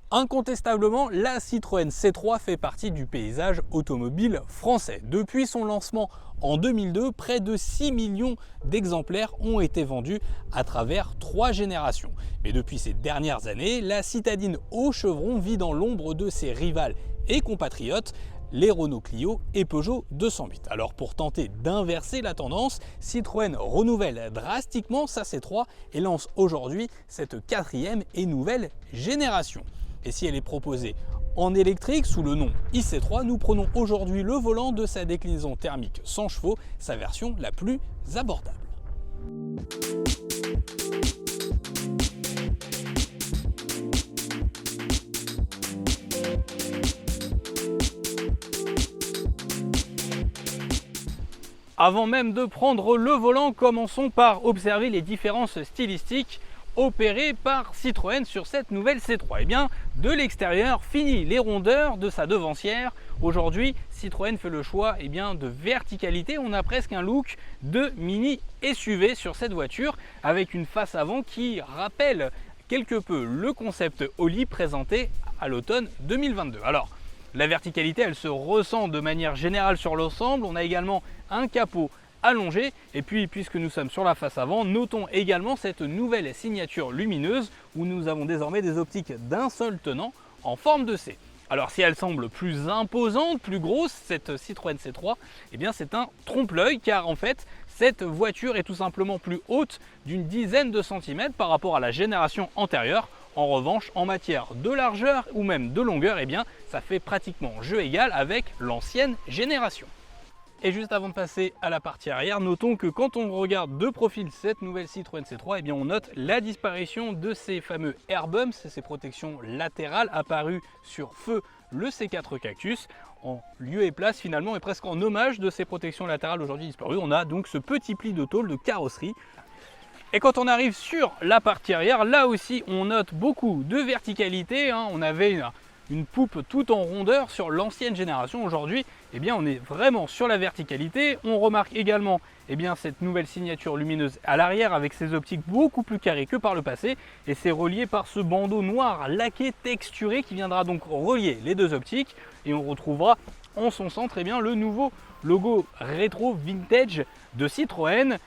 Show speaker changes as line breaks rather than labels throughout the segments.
Incontestablement, la Citroën C3 fait partie du paysage automobile français. Depuis son lancement en 2002, près de 6 millions d'exemplaires ont été vendus à travers 3 générations. Mais depuis ces dernières années, la citadine au chevron vit dans l'ombre de ses rivales et compatriotes, les Renault Clio et Peugeot 208. Alors pour tenter d'inverser la tendance, Citroën renouvelle drastiquement sa C3 et lance aujourd'hui cette 4e et nouvelle génération. Et si elle est proposée en électrique sous le nom IC3, nous prenons aujourd'hui le volant de sa déclinaison thermique 100 chevaux, sa version la plus abordable. Avant même de prendre le volant, commençons par observer les différences stylistiques opérées par Citroën sur cette nouvelle C3. Et bien, de l'extérieur, fini les rondeurs de sa devancière. Aujourd'hui, Citroën fait le choix de verticalité. On a presque un look de mini SUV sur cette voiture, avec une face avant qui rappelle quelque peu le concept Oli présenté à l'automne 2022. Alors, la verticalité, elle se ressent de manière générale sur l'ensemble. On a également un capot allongé et puis puisque nous sommes sur la face avant, notons également cette nouvelle signature lumineuse où nous avons désormais des optiques d'un seul tenant en forme de C. Alors si elle semble plus imposante, plus grosse, cette Citroën C3, c'est un trompe-l'œil car en fait cette voiture est tout simplement plus haute d'une dizaine de centimètres par rapport à la génération antérieure. En revanche, en matière de largeur ou même de longueur, ça fait pratiquement jeu égal avec l'ancienne génération. Et juste avant de passer à la partie arrière, notons que quand on regarde de profil cette nouvelle Citroën C3, on note la disparition de ces fameux air bumps, ces protections latérales apparues sur feu le C4 Cactus. En lieu et place finalement et presque en hommage de ces protections latérales aujourd'hui disparues, on a donc ce petit pli de tôle de carrosserie. Et quand on arrive sur la partie arrière, là aussi on note beaucoup de verticalité. On avait une poupe tout en rondeur sur l'ancienne génération. Aujourd'hui, on est vraiment sur la verticalité. On remarque également cette nouvelle signature lumineuse à l'arrière avec ses optiques beaucoup plus carrées que par le passé. Et c'est relié par ce bandeau noir laqué texturé qui viendra donc relier les deux optiques. Et on retrouvera en son centre le nouveau logo rétro vintage de Citroën.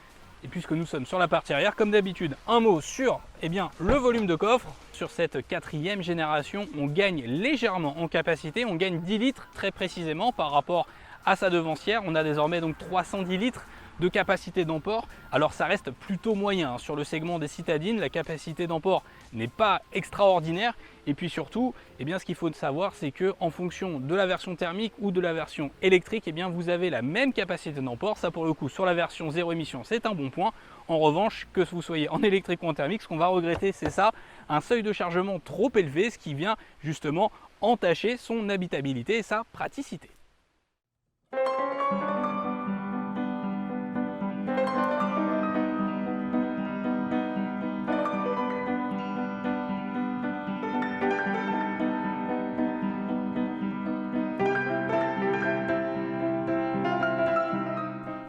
Et puisque nous sommes sur la partie arrière, comme d'habitude, un mot sur le volume de coffre. Sur cette 4e génération, on gagne légèrement en capacité, on gagne 10 litres très précisément par rapport à sa devancière. On a désormais donc 310 litres de capacité d'emport. Alors ça reste plutôt moyen. Sur le segment des citadines, la capacité d'emport n'est pas extraordinaire. Et puis surtout, ce qu'il faut savoir, c'est que en fonction de la version thermique ou de la version électrique, vous avez la même capacité d'emport. Ça pour le coup, sur la version zéro émission, c'est un bon point. En revanche, que vous soyez en électrique ou en thermique, ce qu'on va regretter, c'est ça, un seuil de chargement trop élevé, ce qui vient justement entacher son habitabilité et sa praticité.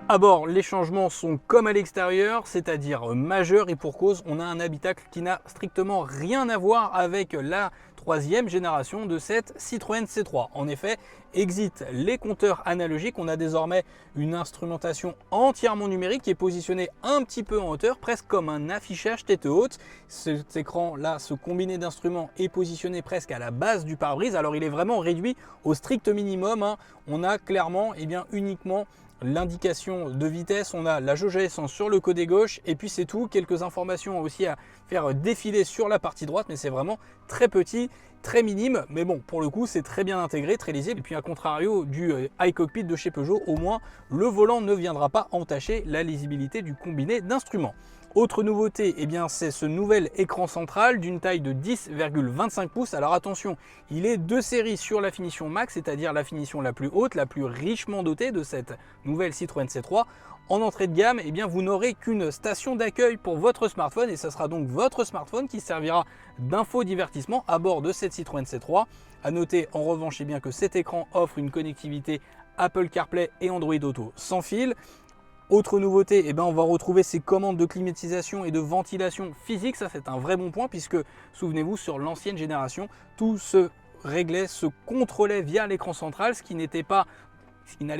À bord, les changements sont comme à l'extérieur, c'est-à-dire majeurs et pour cause, on a un habitacle qui n'a strictement rien à voir avec la 3e génération de cette Citroën C3. En effet, exit les compteurs analogiques, on a désormais une instrumentation entièrement numérique qui est positionnée un petit peu en hauteur, presque comme un affichage tête haute. Cet écran-là, ce combiné d'instruments est positionné presque à la base du pare-brise, alors il est vraiment réduit au strict minimum. On a clairement uniquement l'indication de vitesse, on a la jauge à essence sur le côté gauche et puis c'est tout. Quelques informations aussi à faire défiler sur la partie droite, mais c'est vraiment très petit, très minime. Mais bon, pour le coup, c'est très bien intégré, très lisible. Et puis à contrario du iCockpit de chez Peugeot, au moins le volant ne viendra pas entacher la lisibilité du combiné d'instruments. Autre nouveauté, c'est ce nouvel écran central d'une taille de 10,25 pouces. Alors attention, il est de série sur la finition max, c'est-à-dire la finition la plus haute, la plus richement dotée de cette nouvelle Citroën C3. En entrée de gamme, vous n'aurez qu'une station d'accueil pour votre smartphone et ce sera donc votre smartphone qui servira d'infodivertissement à bord de cette Citroën C3. À noter en revanche que cet écran offre une connectivité Apple CarPlay et Android Auto sans fil. Autre nouveauté, eh ben, on va retrouver ces commandes de climatisation et de ventilation physique. Ça, c'est un vrai bon point puisque, souvenez-vous, sur l'ancienne génération, tout se réglait, se contrôlait via l'écran central, ce qui n'allait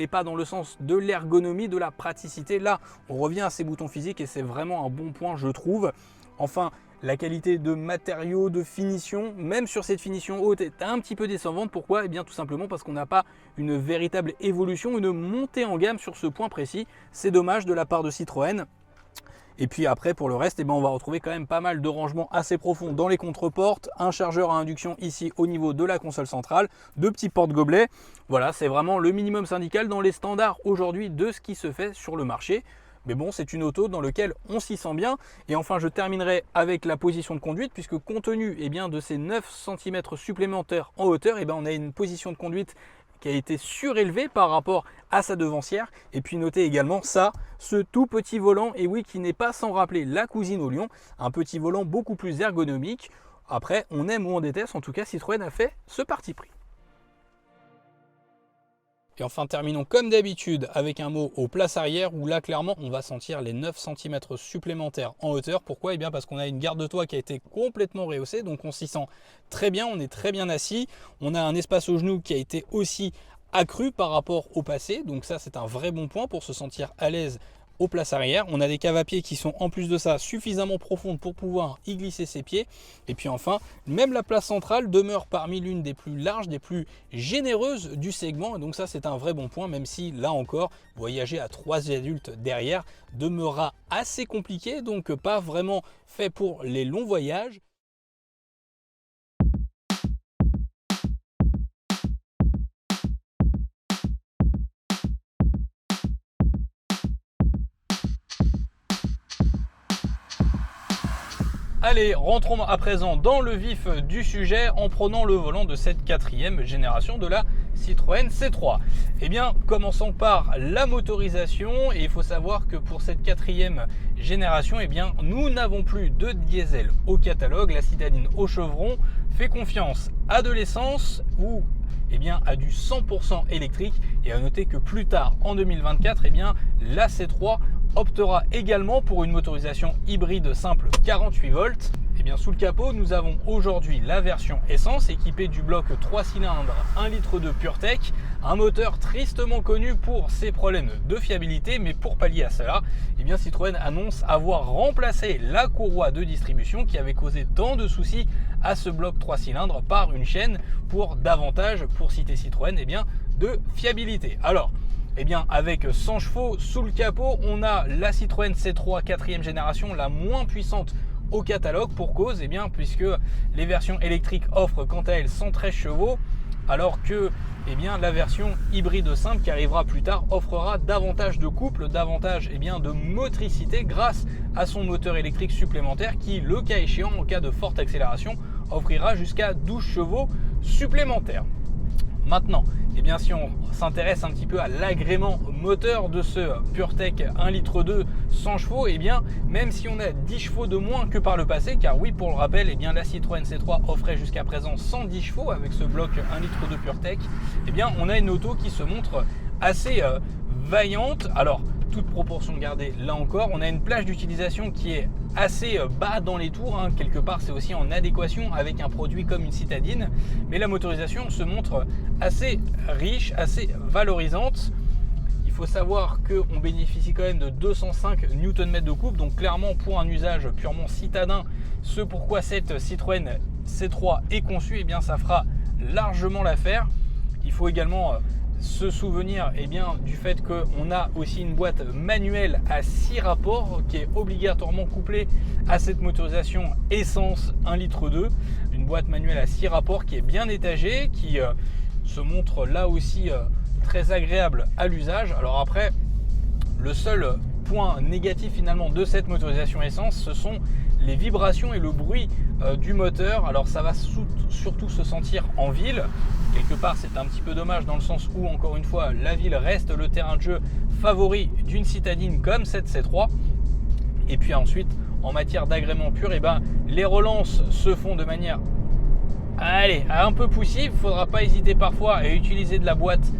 pas dans le sens de l'ergonomie, de la praticité. Là, on revient à ces boutons physiques et c'est vraiment un bon point, je trouve. Enfin, la qualité de matériaux, de finition, même sur cette finition haute, est un petit peu décevante. Pourquoi? Eh bien tout simplement parce qu'on n'a pas une véritable évolution, une montée en gamme sur ce point précis. C'est dommage de la part de Citroën. Et puis après, pour le reste, eh bien, on va retrouver quand même pas mal de rangements assez profonds dans les contreportes, un chargeur à induction ici au niveau de la console centrale, deux petits porte-gobelets. Voilà, c'est vraiment le minimum syndical dans les standards aujourd'hui de ce qui se fait sur le marché. Mais bon, c'est une auto dans laquelle on s'y sent bien. Et enfin, je terminerai avec la position de conduite, puisque compte tenu de ces 9 cm supplémentaires en hauteur, on a une position de conduite qui a été surélevée par rapport à sa devancière. Et puis notez également ce tout petit volant, et oui, qui n'est pas sans rappeler la cousine au lion, un petit volant beaucoup plus ergonomique. Après, on aime ou on déteste, en tout cas Citroën a fait ce parti pris. Et enfin, terminons comme d'habitude avec un mot aux places arrière où là, clairement, on va sentir les 9 cm supplémentaires en hauteur. Pourquoi? Eh bien parce qu'on a une garde de toit qui a été complètement rehaussée, donc on s'y sent très bien, on est très bien assis. On a un espace au genou qui a été aussi accru par rapport au passé, donc ça, c'est un vrai bon point pour se sentir à l'aise aux places arrière. On a des caves à pieds qui sont en plus de ça suffisamment profondes pour pouvoir y glisser ses pieds. Et puis enfin, même la place centrale demeure parmi l'une des plus larges, des plus généreuses du segment. Et donc ça, c'est un vrai bon point, même si là encore, voyager à 3 adultes derrière demeurera assez compliqué, donc pas vraiment fait pour les longs voyages. Allez, rentrons à présent dans le vif du sujet en prenant le volant de cette 4e génération de la Citroën C3. Eh bien, commençons par la motorisation. Et il faut savoir que pour cette 4e génération, eh bien, nous n'avons plus de diesel au catalogue. La citadine au chevron fait confiance à de l'essence ou à du 100% électrique. Et à noter que plus tard, en 2024, la C3 optera également pour une motorisation hybride simple 48 volts. Sous le capot, nous avons aujourd'hui la version essence équipée du bloc 3 cylindres 1,2 litre PureTech, un moteur tristement connu pour ses problèmes de fiabilité, mais pour pallier à cela, Citroën annonce avoir remplacé la courroie de distribution qui avait causé tant de soucis à ce bloc 3 cylindres par une chaîne pour davantage, pour citer Citroën, de fiabilité. Alors, avec 100 chevaux sous le capot, on a la Citroën C3 4e génération, la moins puissante au catalogue, pour cause, puisque les versions électriques offrent quant à elles 113 chevaux, alors que la version hybride simple qui arrivera plus tard offrira davantage de couple, davantage de motricité grâce à son moteur électrique supplémentaire qui, le cas échéant, en cas de forte accélération, offrira jusqu'à 12 chevaux supplémentaires. Maintenant, si on s'intéresse un petit peu à l'agrément moteur de ce PureTech 1,2 litre 100 chevaux, même si on a 10 chevaux de moins que par le passé, car oui, pour le rappel, la Citroën C3 offrait jusqu'à présent 110 chevaux avec ce bloc 1,2 litre PureTech, on a une auto qui se montre assez vaillante. Alors, toute proportion gardée, là encore, on a une plage d'utilisation qui est assez bas dans les tours, quelque part c'est aussi en adéquation avec un produit comme une citadine, mais la motorisation se montre assez riche, assez valorisante. Il faut savoir qu'on bénéficie quand même de 205 Nm de couple, donc clairement pour un usage purement citadin, ce pourquoi cette Citroën C3 est conçue, ça fera largement l'affaire. Il faut également se souvenir du fait qu'on a aussi une boîte manuelle à 6 rapports qui est obligatoirement couplée à cette motorisation essence 1,2 litre, une boîte manuelle à 6 rapports qui est bien étagée, qui se montre là aussi très agréable à l'usage. Alors après, le seul point négatif finalement de cette motorisation essence, ce sont les vibrations et le bruit du moteur. Alors ça va surtout se sentir en ville. Quelque part, c'est un petit peu dommage dans le sens où, encore une fois, la ville reste le terrain de jeu favori d'une citadine comme cette C3. Et puis ensuite, en matière d'agrément pur, les relances se font de manière un peu poussive. Il ne faudra pas hésiter parfois à utiliser de la boîte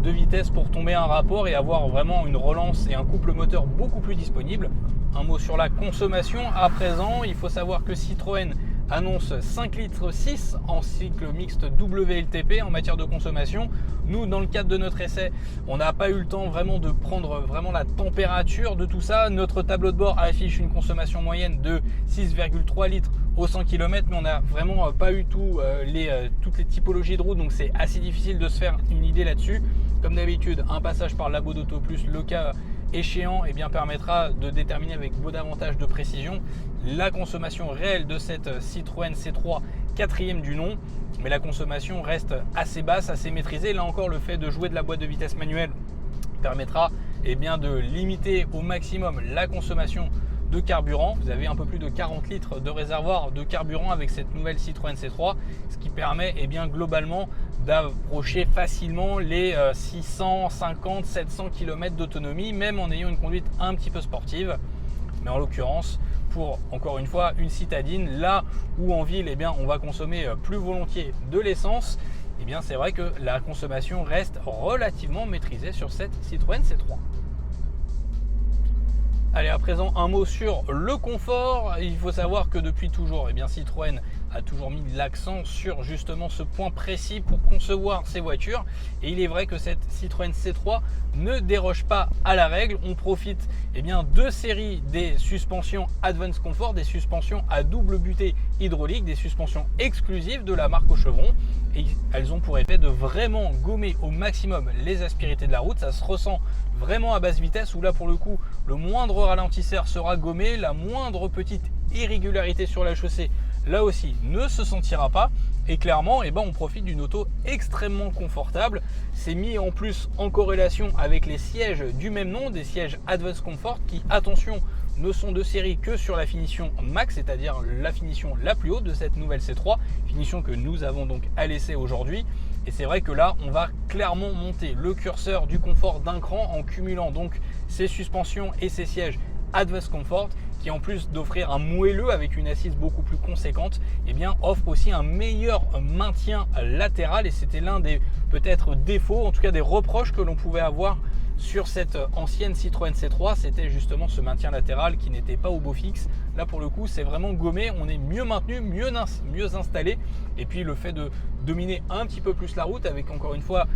de vitesse pour tomber un rapport et avoir vraiment une relance et un couple moteur beaucoup plus disponible. Un mot sur la consommation à présent, il faut savoir que Citroën annonce 5,6 litres en cycle mixte WLTP en matière de consommation. Nous, dans le cadre de notre essai, on n'a pas eu le temps vraiment de prendre vraiment la température de tout ça. Notre tableau de bord affiche une consommation moyenne de 6,3 litres au 100 km, mais on n'a vraiment pas eu toutes les typologies de route, donc c'est assez difficile de se faire une idée là-dessus. Comme d'habitude, un passage par Labo d'Auto Plus, le cas échéant, permettra de déterminer avec davantage de précision la consommation réelle de cette Citroën C3 quatrième du nom, mais la consommation reste assez basse, assez maîtrisée. Là encore, le fait de jouer de la boîte de vitesse manuelle permettra de limiter au maximum la consommation de carburant. Vous avez un peu plus de 40 litres de réservoir de carburant avec cette nouvelle Citroën C3, ce qui permet globalement d'approcher facilement les 650-700 km d'autonomie, même en ayant une conduite un petit peu sportive. Mais en l'occurrence, pour encore une fois une citadine, là où en ville on va consommer plus volontiers de l'essence, c'est vrai que la consommation reste relativement maîtrisée sur cette Citroën C3. Allez, à présent un mot sur le confort. Il faut savoir que depuis toujours, Citroën a toujours mis l'accent sur justement ce point précis pour concevoir ses voitures. Et il est vrai que cette Citroën C3 ne déroge pas à la règle. On profite de séries des suspensions Advance Comfort, des suspensions à double butée hydraulique, des suspensions exclusives de la marque au chevron. Et elles ont pour effet de vraiment gommer au maximum les aspérités de la route. Ça se ressent vraiment à basse vitesse, où là pour le coup le moindre ralentisseur sera gommé, la moindre petite irrégularité sur la chaussée là aussi ne se sentira pas, et clairement on profite d'une auto extrêmement confortable. C'est mis en plus en corrélation avec les sièges du même nom, des sièges Advance Comfort qui, attention, ne sont de série que sur la finition max, c'est-à-dire la finition la plus haute de cette nouvelle C3, finition que nous avons donc à l'essai aujourd'hui. Et c'est vrai que là, on va clairement monter le curseur du confort d'un cran en cumulant donc ces suspensions et ces sièges Advance Comfort, qui en plus d'offrir un moelleux avec une assise beaucoup plus conséquente, offre aussi un meilleur maintien latéral. Et c'était l'un des peut-être défauts, en tout cas des reproches que l'on pouvait avoir sur cette ancienne Citroën C3, c'était justement ce maintien latéral qui n'était pas au beau fixe. Là pour le coup c'est vraiment gommé, on est mieux maintenu, mieux installé, et puis le fait de dominer un petit peu plus la route avec encore une fois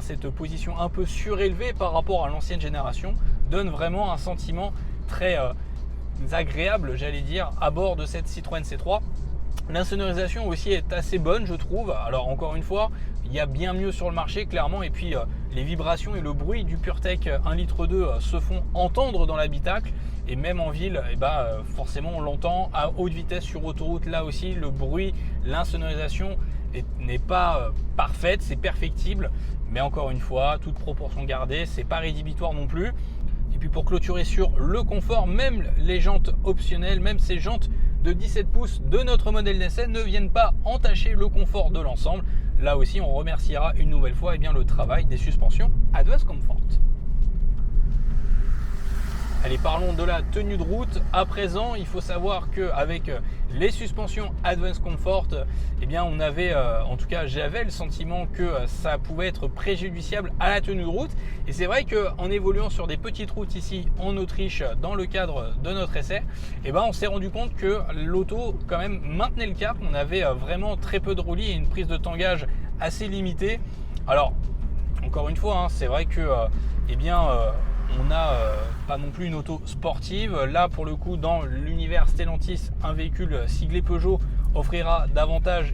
cette position un peu surélevée par rapport à l'ancienne génération donne vraiment un sentiment très agréable, j'allais dire, à bord de cette Citroën C3. L'insonorisation aussi est assez bonne, je trouve. Alors encore une fois, il y a bien mieux sur le marché clairement, et puis les vibrations et le bruit du PureTech 1,2 litre se font entendre dans l'habitacle, et même en ville forcément on l'entend. À haute vitesse sur autoroute, là aussi le bruit, l'insonorisation n'est pas parfaite, c'est perfectible, mais encore une fois, toute proportion gardée, c'est pas rédhibitoire non plus. Et puis pour clôturer sur le confort, même les jantes optionnelles, même ces jantes de 17 pouces de notre modèle d'essai ne viennent pas entacher le confort de l'ensemble. Là aussi, on remerciera une nouvelle fois le travail des suspensions Advance Comfort. Allez, parlons de la tenue de route. À présent, il faut savoir qu'avec les suspensions Advance Comfort, on avait, en tout cas j'avais le sentiment que ça pouvait être préjudiciable à la tenue de route. Et c'est vrai qu'en évoluant sur des petites routes ici en Autriche dans le cadre de notre essai, on s'est rendu compte que l'auto quand même maintenait le cap. On avait vraiment très peu de roulis et une prise de tangage assez limitée. Alors encore une fois, c'est vrai que on n'a pas non plus une auto sportive. Là pour le coup, dans l'univers Stellantis, un véhicule siglé Peugeot offrira davantage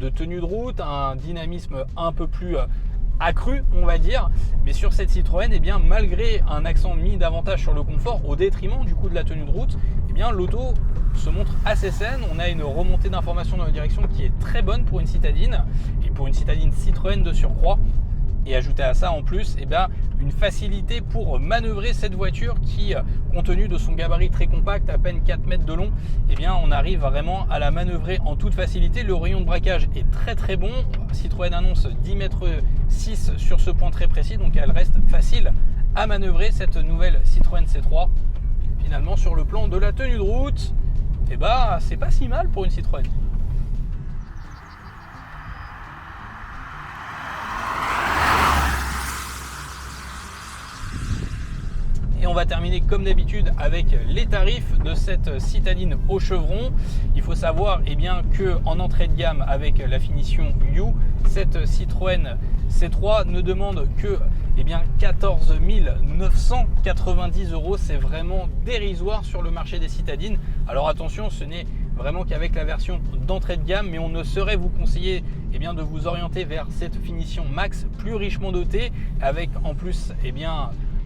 de tenue de route, un dynamisme un peu plus accru, on va dire. Mais sur cette Citroën, malgré un accent mis davantage sur le confort au détriment du coup de la tenue de route, l'auto se montre assez saine. On a une remontée d'informations dans la direction qui est très bonne pour une citadine, et pour une citadine Citroën de surcroît. Et ajouter à ça en plus une facilité pour manœuvrer cette voiture qui, compte tenu de son gabarit très compact, à peine 4 mètres de long, on arrive vraiment à la manœuvrer en toute facilité. Le rayon de braquage est très très bon. Citroën annonce 10,6 mètres sur ce point très précis, donc elle reste facile à manœuvrer cette nouvelle Citroën C3. Finalement, sur le plan de la tenue de route, c'est pas si mal pour une Citroën. on va terminer comme d'habitude avec les tarifs de cette citadine au chevron. Il faut savoir qu'en entrée de gamme avec la finition U, cette Citroën C3 ne demande que 14 990 €. C'est vraiment dérisoire sur le marché des citadines. Alors attention, ce n'est vraiment qu'avec la version d'entrée de gamme, mais on ne saurait vous conseiller de vous orienter vers cette finition max plus richement dotée, avec en plus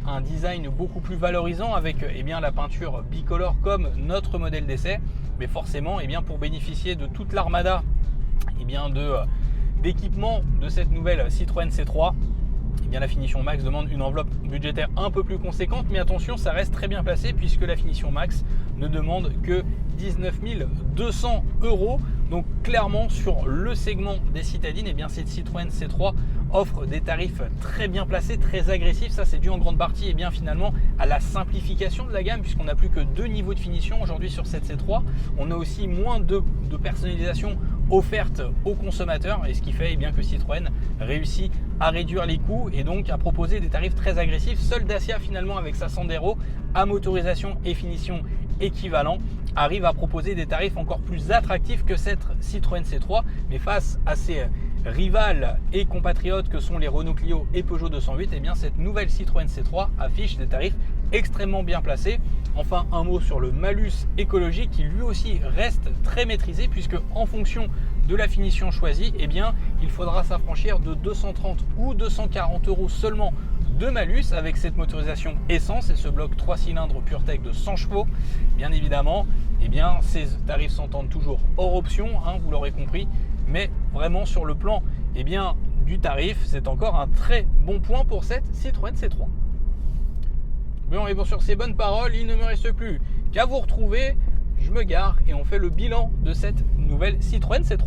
un design beaucoup plus valorisant avec la peinture bicolore comme notre modèle d'essai. Mais forcément, pour bénéficier de toute l'armada d'équipement de cette nouvelle Citroën C3, la finition max demande une enveloppe budgétaire un peu plus conséquente, mais attention, ça reste très bien placé puisque la finition max ne demande que 19 200 €. Donc clairement sur le segment des citadines, cette Citroën C3 offre des tarifs très bien placés, très agressifs. Ça, c'est dû en grande partie finalement à la simplification de la gamme, puisqu'on n'a plus que 2 niveaux de finition aujourd'hui sur cette C3. On a aussi moins de personnalisation offerte aux consommateurs, et ce qui fait que Citroën réussit à réduire les coûts et donc à proposer des tarifs très agressifs. Seul Dacia finalement avec sa Sandero à motorisation et finition équivalent arrive à proposer des tarifs encore plus attractifs que cette Citroën C3, mais face à ses rivales et compatriotes que sont les Renault Clio et Peugeot 208, cette nouvelle Citroën C3 affiche des tarifs extrêmement bien placés. Enfin, un mot sur le malus écologique qui lui aussi reste très maîtrisé, puisque en fonction de la finition choisie, il faudra s'affranchir de 230 ou 240 € seulement de malus avec cette motorisation essence et ce bloc 3 cylindres PureTech de 100 chevaux. Bien évidemment, ces tarifs s'entendent toujours hors option, vous l'aurez compris, mais vraiment sur le plan du tarif, c'est encore un très bon point pour cette Citroën C3. Bon, et bon, sur ces bonnes paroles, il ne me reste plus qu'à vous retrouver. Je me gare et on fait le bilan de cette nouvelle Citroën C3.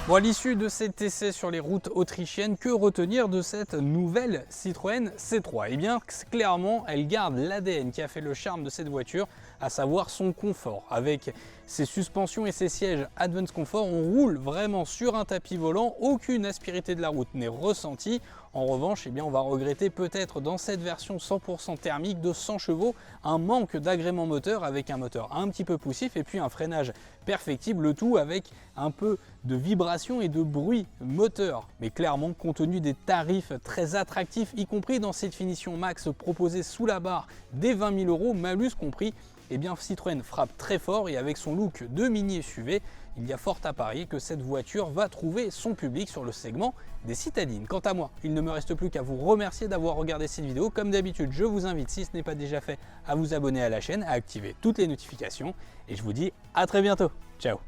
Bon, à l'issue de cet essai sur les routes autrichiennes, que retenir de cette nouvelle Citroën C3 ? Clairement, elle garde l'ADN qui a fait le charme de cette voiture, à savoir son confort. Avec ses suspensions et ses sièges Advance Comfort, on roule vraiment sur un tapis volant, aucune aspérité de la route n'est ressentie. En revanche, on va regretter peut-être dans cette version 100% thermique de 100 chevaux un manque d'agrément moteur, avec un moteur un petit peu poussif et puis un freinage perfectible, le tout avec un peu de vibration et de bruit moteur. Mais clairement, compte tenu des tarifs très attractifs, y compris dans cette finition max proposée sous la barre des 20 000 €, malus compris, Citroën frappe très fort, et avec son look de mini SUV, il y a fort à parier que cette voiture va trouver son public sur le segment des citadines. Quant à moi, il ne me reste plus qu'à vous remercier d'avoir regardé cette vidéo. Comme d'habitude, je vous invite, si ce n'est pas déjà fait, à vous abonner à la chaîne, à activer toutes les notifications, et je vous dis à très bientôt. Ciao.